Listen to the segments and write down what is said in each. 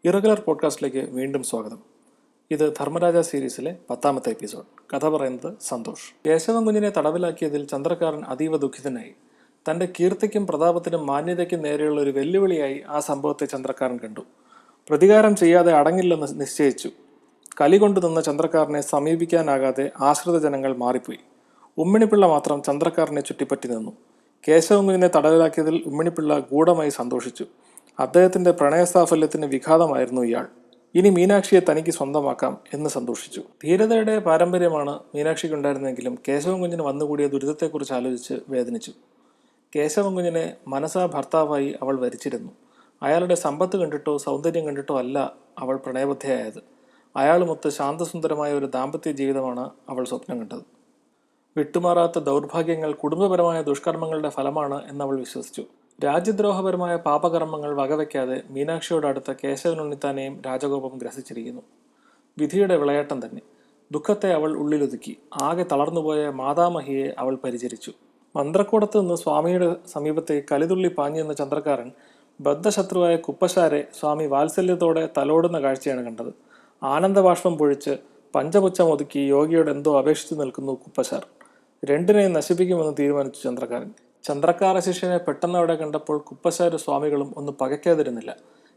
Irregular പോഡ്കാസ്റ്റിലേക്ക് വീണ്ടും സ്വാഗതം. ഇത് ധർമ്മരാജ സീരീസിലെ 10ാമത്തെ എപ്പിസോഡ്. കഥ പറയുന്നത് സന്തോഷ്. കേശവൻ കുഞ്ഞിനെ തടവിലാക്കിയതിൽ ചന്ദ്രക്കാരൻ അതീവ ദുഃഖിതനായി. തൻ്റെ കീർത്തിക്കും പ്രതാപത്തിനും മാന്യതയ്ക്കും നേരെയുള്ള ഒരു വെല്ലുവിളിയായി ആ സംഭവത്തെ ചന്ദ്രക്കാരൻ കണ്ടു. പ്രതികാരം ചെയ്യാതെ അടങ്ങില്ലെന്ന് നിശ്ചയിച്ചു. കലി കൊണ്ടു നിന്ന ചന്ദ്രക്കാരനെ സമീപിക്കാനാകാതെ ആശ്രിത ജനങ്ങൾ മാറിപ്പോയി. ഉമ്മിണിപ്പിള്ള മാത്രം ചന്ദ്രക്കാരനെ ചുറ്റിപ്പറ്റി നിന്നു. കേശവൻ കുഞ്ഞിനെ തടവിലാക്കിയതിൽ ഉമ്മിണിപ്പിള്ള ഗൂഢമായി സന്തോഷിച്ചു. അദ്ദേഹത്തിന്റെ പ്രണയസാഫല്യത്തിന് വിഘാതമായിരുന്നു ഇയാൾ. ഇനി മീനാക്ഷിയെ തനിക്ക് സ്വന്തമാക്കാം എന്ന് സന്തോഷിച്ചു. ധീരതയുടെ പാരമ്പര്യമാണ് മീനാക്ഷിക്കുണ്ടായിരുന്നെങ്കിലും കേശവൻ കുഞ്ഞിന് വന്നുകൂടിയ ദുരിതത്തെക്കുറിച്ച് ആലോചിച്ച് വേദനിച്ചു. കേശവൻ കുഞ്ഞിനെ മനസാ ഭർത്താവായി അവൾ വരിച്ചിരുന്നു. അയാളുടെ സമ്പത്ത് കണ്ടിട്ടോ സൗന്ദര്യം കണ്ടിട്ടോ അല്ല അവൾ പ്രണയബദ്ധയായത്. അയാളുമൊത്ത് ശാന്തസുന്ദരമായ ഒരു ദാമ്പത്യ ജീവിതമാണ് അവൾ സ്വപ്നം കണ്ടത്. വിട്ടുമാറാത്ത ദൗർഭാഗ്യങ്ങൾ കുടുംബപരമായ ദുഷ്കർമ്മങ്ങളുടെ ഫലമാണ് എന്നവൾ വിശ്വസിച്ചു. രാജ്യദ്രോഹപരമായ പാപകർമ്മങ്ങൾ വകവയ്ക്കാതെ മീനാക്ഷിയോടടുത്ത കേശവനുണ്ണിത്താനെയും രാജകോപം ഗ്രസിച്ചിരിക്കുന്നു. വിധിയുടെ വിളയാട്ടം തന്നെ. ദുഃഖത്തെ അവൾ ഉള്ളിലൊതുക്കി. ആകെ തളർന്നുപോയ മാതാമഹിയെ അവൾ പരിചരിച്ചു. മന്ത്രക്കൂടത്ത് നിന്ന് സ്വാമിയുടെ സമീപത്തേക്ക് കലിതുള്ളി പാഞ്ഞെന്ന ചന്ദ്രക്കാരൻ ബദ്ധശത്രുവായ കുപ്പശാരെ സ്വാമി വാത്സല്യത്തോടെ തലോടുന്ന കാഴ്ചയാണ് കണ്ടത്. ആനന്ദബാഷ്പം പൊഴിച്ച് പഞ്ചപുച്ഛം ഒതുക്കി യോഗിയോട് എന്തോ അപേക്ഷിച്ചു നിൽക്കുന്നു കുപ്പശാർ. രണ്ടിനെയും നശിപ്പിക്കുമെന്ന് തീരുമാനിച്ചു ചന്ദ്രക്കാരൻ. ചന്ദ്രക്കാര ശിഷ്യനെ പെട്ടെന്ന് അവിടെ കണ്ടപ്പോൾ കുപ്പശാര് സ്വാമികളും ഒന്ന് പകയ്ക്കാതിരുന്നില്ല.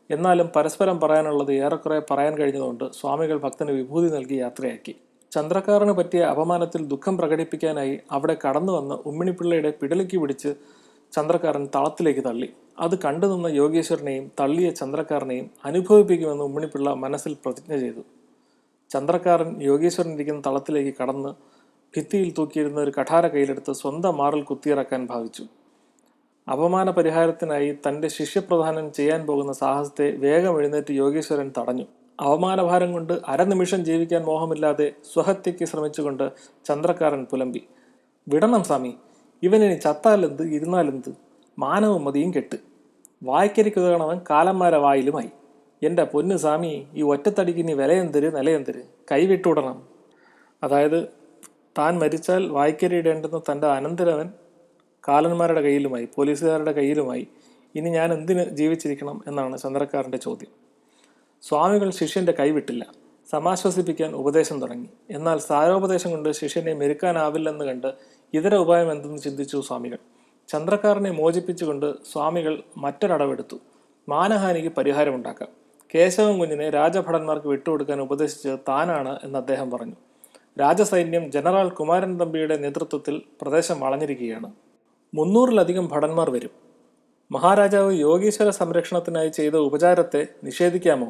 എന്നാലും പരസ്പരം പറയാനുള്ളത് ഏറെക്കുറെ പറയാൻ കഴിഞ്ഞതുകൊണ്ട് സ്വാമികൾ ഭക്തന് വിഭൂതി നൽകി യാത്രയാക്കി. ചന്ദ്രക്കാരന് പറ്റിയ അപമാനത്തിൽ ദുഃഖം പ്രകടിപ്പിക്കാനായി അവിടെ കടന്നു വന്ന് ഉമ്മിണിപ്പിള്ളയുടെ പിടലിക്ക് പിടിച്ച് ചന്ദ്രക്കാരൻ തളത്തിലേക്ക് തള്ളി. അത് കണ്ടുനിന്ന യോഗീശ്വരനെയും തള്ളിയ ചന്ദ്രക്കാരനെയും അനുഭവിപ്പിക്കുമെന്ന് ഉമ്മിണിപ്പിള്ള മനസ്സിൽ പ്രതിജ്ഞ ചെയ്തു. ചന്ദ്രക്കാരൻ യോഗീശ്വരൻ ഇരിക്കുന്ന തളത്തിലേക്ക് കടന്ന് ഭിത്തിയിൽ തൂക്കിയിരുന്ന ഒരു കഠാര കയ്യിലെടുത്ത് സ്വന്തം മാറിൽ കുത്തിയിറക്കാൻ ഭാവിച്ചു. അപമാന പരിഹാരത്തിനായി തൻ്റെ ശിഷ്യപ്രധാനൻ ചെയ്യാൻ പോകുന്ന സാഹസത്തെ വേഗം എഴുന്നേറ്റ് യോഗീശ്വരൻ തടഞ്ഞു. അവമാനഭാരം കൊണ്ട് അരനിമിഷം ജീവിക്കാൻ മോഹമില്ലാതെ സ്വഹത്യയ്ക്ക് ശ്രമിച്ചുകൊണ്ട് ചന്ദ്രക്കാരൻ പുലമ്പി. വിടണം സ്വാമി, ഇവനിനി ചത്താലെന്ത് ഇരുന്നാലെന്ത്, മാനവും മതിയും കെട്ട്. വായ്ക്കരിക്കുതകണവൻ കാലന്മാരെ വായിലുമായി. എൻ്റെ പൊന്നു സ്വാമി, ഈ ഒറ്റത്തടിക്ക് ഇനി വിലയെന്തര് നിലയെന്തര്, കൈവിട്ടുവിടണം. അതായത് താൻ മരിച്ചാൽ വായ്ക്കരിയിടേണ്ടുന്ന തൻ്റെ അനന്തരവൻ കാലന്മാരുടെ കയ്യിലുമായി, പോലീസുകാരുടെ കയ്യിലുമായി. ഇനി ഞാൻ എന്തിന് ജീവിച്ചിരിക്കണം എന്നാണ് ചന്ദ്രക്കാരൻ്റെ ചോദ്യം. സ്വാമികൾ ശിഷ്യൻ്റെ കൈവിട്ടില്ല. സമാശ്വസിപ്പിക്കാൻ ഉപദേശം തുടങ്ങി. എന്നാൽ സാരോപദേശം കൊണ്ട് ശിഷ്യനെ മെരുക്കാനാവില്ലെന്ന് കണ്ട് ഇതര ഉപായം എന്തെന്ന് ചിന്തിച്ചു സ്വാമികൾ. ചന്ദ്രക്കാരനെ മോചിപ്പിച്ചുകൊണ്ട് സ്വാമികൾ മറ്റൊരടവെടുത്തു. മാനഹാനിക്ക് പരിഹാരമുണ്ടാക്കാം. കേശവൻ കുഞ്ഞിനെ രാജഭടന്മാർക്ക് വിട്ടുകൊടുക്കാൻ ഉപദേശിച്ചത് താനാണ് എന്ന് അദ്ദേഹം പറഞ്ഞു. രാജസൈന്യം ജനറൽ കുമാരൻ തമ്പിയുടെ നേതൃത്വത്തിൽ പ്രദേശം വളഞ്ഞിരിക്കുകയാണ്. 300-ലധികം ഭടന്മാർ വരും. മഹാരാജാവ് യോഗീശ്വര സംരക്ഷണത്തിനായി ചെയ്ത ഉപചാരത്തെ നിഷേധിക്കാമോ?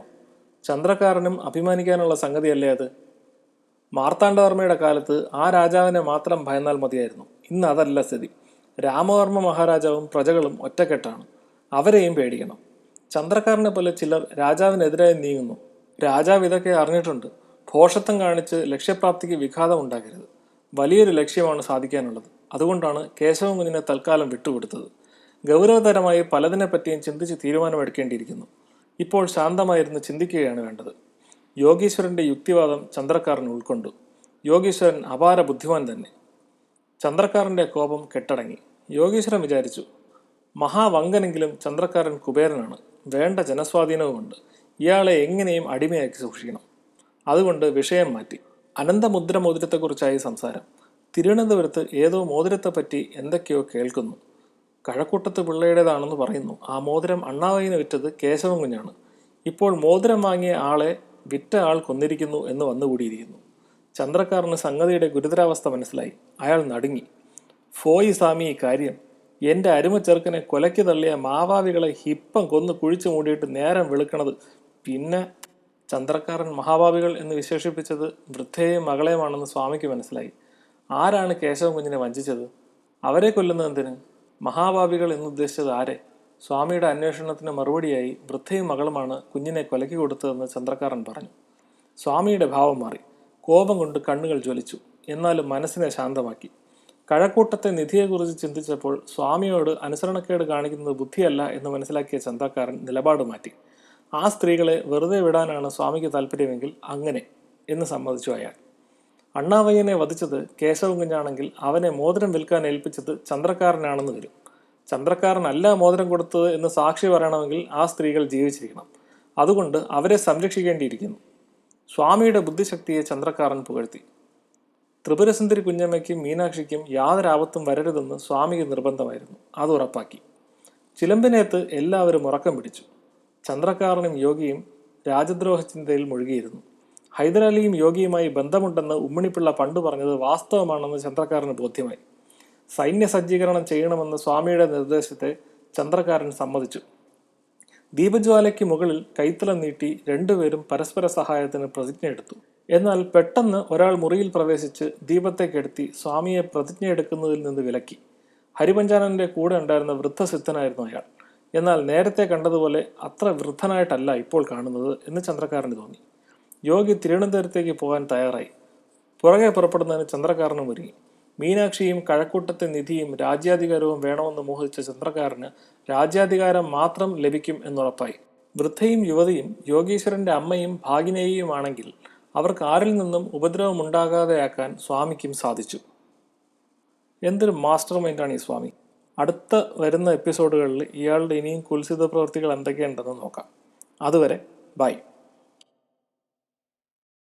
ചന്ദ്രക്കാരനും അഭിമാനിക്കാനുള്ള സംഗതിയല്ലേ അത്? മാർത്താണ്ഡവർമ്മയുടെ കാലത്ത് ആ രാജാവിനെ മാത്രം ഭയന്നാൽ മതിയായിരുന്നു. ഇന്ന് അതല്ല സ്ഥിതി. രാമവർമ്മ മഹാരാജാവും പ്രജകളും ഒറ്റക്കെട്ടാണ്. അവരെയും പേടിക്കണം. ചന്ദ്രക്കാരനെ പോലെ ചിലർ രാജാവിനെതിരായി നീങ്ങുന്നു. രാജാവ് ഇതൊക്കെ അറിഞ്ഞിട്ടുണ്ട്. ഭോഷത്വം കാണിച്ച് ലക്ഷ്യപ്രാപ്തിക്ക് വിഘാതം ഉണ്ടാക്കരുത്. വലിയൊരു ലക്ഷ്യമാണ് സാധിക്കാനുള്ളത്. അതുകൊണ്ടാണ് കേശവൻ കുഞ്ഞിനെ തൽക്കാലം വിട്ടുകൊടുത്തത്. ഗൗരവതരമായി പലതിനെപ്പറ്റിയും ചിന്തിച്ച് തീരുമാനമെടുക്കേണ്ടിയിരിക്കുന്നു. ഇപ്പോൾ ശാന്തമായിരുന്ന് ചിന്തിക്കുകയാണ് വേണ്ടത്. യോഗീശ്വരൻ്റെ യുക്തിവാദം ചന്ദ്രക്കാരൻ ഉൾക്കൊണ്ടു. യോഗീശ്വരൻ അപാര ബുദ്ധിമാൻ തന്നെ. ചന്ദ്രക്കാരൻ്റെ കോപം കെട്ടടങ്ങി. യോഗീശ്വരൻ വിചാരിച്ചു, മഹാവങ്കനെങ്കിലും ചന്ദ്രക്കാരൻ കുബേരനാണ്. വേണ്ട ജനസ്വാധീനവുമുണ്ട്. ഇയാളെ എങ്ങനെയും അടിമയാക്കി സൂക്ഷിക്കണം. അതുകൊണ്ട് വിഷയം മാറ്റി. അനന്തമുദ്ര മോതിരത്തെക്കുറിച്ചായി സംസാരം. തിരുവനന്തപുരത്ത് ഏതോ മോതിരത്തെപ്പറ്റി എന്തൊക്കെയോ കേൾക്കുന്നു. കഴക്കൂട്ടത്ത് പിള്ളയുടേതാണെന്ന് പറയുന്നു. ആ മോതിരം അണ്ണാവയിന് വിറ്റത് കേശവൻ കുഞ്ഞാണ്. ഇപ്പോൾ മോതിരം വാങ്ങിയ ആളെ വിറ്റ ആൾ കൊന്നിരിക്കുന്നു എന്ന് വന്നുകൂടിയിരിക്കുന്നു. ചന്ദ്രക്കാരന് സംഗതിയുടെ ഗുരുതരാവസ്ഥ മനസ്സിലായി. അയാൾ നടുങ്ങി. ഫോയി സ്വാമി, ഈ കാര്യം എൻ്റെ അരുമ ചെറുക്കനെ കൊലയ്ക്ക് തള്ളിയ മാവാവികളെ ഹിപ്പം കൊന്ന് കുഴിച്ചു മൂടിയിട്ട് നേരം വെളുക്കണത്. പിന്നെ ചന്ദ്രക്കാരൻ മഹാഭാവികൾ എന്ന് വിശേഷിപ്പിച്ചത് വൃദ്ധയെയും മകളെയുമാണെന്ന് സ്വാമിക്ക് മനസ്സിലായി. ആരാണ് കേശവൻ കുഞ്ഞിനെ വഞ്ചിച്ചത്? അവരെ കൊല്ലുന്നത് എന്തിന്? മഹാഭാവികൾ എന്നുദ്ദേശിച്ചത് ആരെ? സ്വാമിയുടെ അന്വേഷണത്തിന് മറുപടിയായി വൃദ്ധയും മകളുമാണ് കുഞ്ഞിനെ കൊലയ്ക്ക് കൊടുത്തതെന്ന് ചന്ദ്രക്കാരൻ പറഞ്ഞു. സ്വാമിയുടെ ഭാവം മാറി. കോപം കൊണ്ട് കണ്ണുകൾ ജ്വലിച്ചു. എന്നാലും മനസ്സിനെ ശാന്തമാക്കി. കഴക്കൂട്ടത്തെ നിധിയെക്കുറിച്ച് ചിന്തിച്ചപ്പോൾ സ്വാമിയോട് അനുസരണക്കേട് കാണിക്കുന്നത് ബുദ്ധിയല്ല എന്ന് മനസ്സിലാക്കിയ ചന്ദ്രക്കാരൻ നിലപാട് മാറ്റി. ആ സ്ത്രീകളെ വെറുതെ വിടാനാണ് സ്വാമിക്ക് താല്പര്യമെങ്കിൽ അങ്ങനെ എന്ന് സമ്മതിച്ചു അയാൾ. അണ്ണാവയ്യനെ വധിച്ചത് കേശവൻ കുഞ്ഞാണെങ്കിൽ അവനെ മോതിരം വിൽക്കാൻ ഏൽപ്പിച്ചത് ചന്ദ്രക്കാരനാണെന്ന് വരും. ചന്ദ്രക്കാരനല്ല മോതിരം കൊടുത്തത് എന്ന് സാക്ഷി പറയണമെങ്കിൽ ആ സ്ത്രീകൾ ജീവിച്ചിരിക്കണം. അതുകൊണ്ട് അവരെ സംരക്ഷിക്കേണ്ടിയിരിക്കുന്നു. സ്വാമിയുടെ ബുദ്ധിശക്തിയെ ചന്ദ്രക്കാരൻ പുകഴ്ത്തി. ത്രിപുരസുന്ദരി കുഞ്ഞമ്മയ്ക്കും മീനാക്ഷിക്കും യാതൊരാപത്തും വരരുതെന്ന് സ്വാമിക്ക് നിർബന്ധമായിരുന്നു. അത് ഉറപ്പാക്കി. ചിലമ്പിനേത്ത് എല്ലാവരും ഉറക്കം പിടിച്ചു. ചന്ദ്രക്കാരനും യോഗിയും രാജദ്രോഹ ചിന്തയിൽ മുഴുകിയിരുന്നു. ഹൈദരാലിയും യോഗിയുമായി ബന്ധമുണ്ടെന്ന് ഉമ്മിണിപ്പിള്ള പണ്ട് പറഞ്ഞത് വാസ്തവമാണെന്ന് ചന്ദ്രക്കാരന് ബോധ്യമായി. സൈന്യ സജ്ജീകരണം ചെയ്യണമെന്ന സ്വാമിയുടെ നിർദ്ദേശത്തെ ചന്ദ്രക്കാരൻ സമ്മതിച്ചു. ദീപജ്വാലയ്ക്ക് മുകളിൽ കൈത്തലം നീട്ടി രണ്ടുപേരും പരസ്പര സഹായത്തിന് പ്രതിജ്ഞയെടുത്തു. എന്നാൽ പെട്ടെന്ന് ഒരാൾ മുറിയിൽ പ്രവേശിച്ച് ദീപത്തെ കെടുത്തി സ്വാമിയെ പ്രതിജ്ഞയെടുക്കുന്നതിൽ നിന്ന് വിലക്കി. ഹരിപഞ്ചാനന്റെ കൂടെ ഉണ്ടായിരുന്ന വൃദ്ധസിദ്ധനായിരുന്നു അയാൾ. എന്നാൽ നേരത്തെ കണ്ടതുപോലെ അത്ര വൃദ്ധനായിട്ടല്ല ഇപ്പോൾ കാണുന്നത് എന്ന് ചന്ദ്രക്കാരന് തോന്നി. യോഗി തിരുവനന്തപുരത്തേക്ക് പോകാൻ തയ്യാറായി. പുറകെ പുറപ്പെടുന്നതിന് ചന്ദ്രക്കാരനും ഒരുങ്ങി. മീനാക്ഷിയും കഴക്കൂട്ടത്തെ നിധിയും രാജ്യാധികാരവും വേണമെന്ന് മോഹിച്ച ചന്ദ്രക്കാരന് രാജ്യാധികാരം മാത്രം ലഭിക്കും എന്നുറപ്പായി. വൃദ്ധയും യുവതിയും യോഗീശ്വരന്റെ അമ്മയും ഭാഗിനേയുമാണെങ്കിൽ അവർക്ക് ആരിൽ നിന്നും ഉപദ്രവമുണ്ടാകാതെയാക്കാൻ സ്വാമിക്കും സാധിച്ചു. എന്തൊരു മാസ്റ്റർ മൈൻഡാണ് ഈ സ്വാമി. അടുത്ത വരുന്ന എപ്പിസോഡുകളിൽ ഇയാളുടെ ഇനിയും കുൽസിത പ്രവൃത്തികൾ എന്തൊക്കെയുണ്ടെന്ന് നോക്കാം. അതുവരെ ബൈ.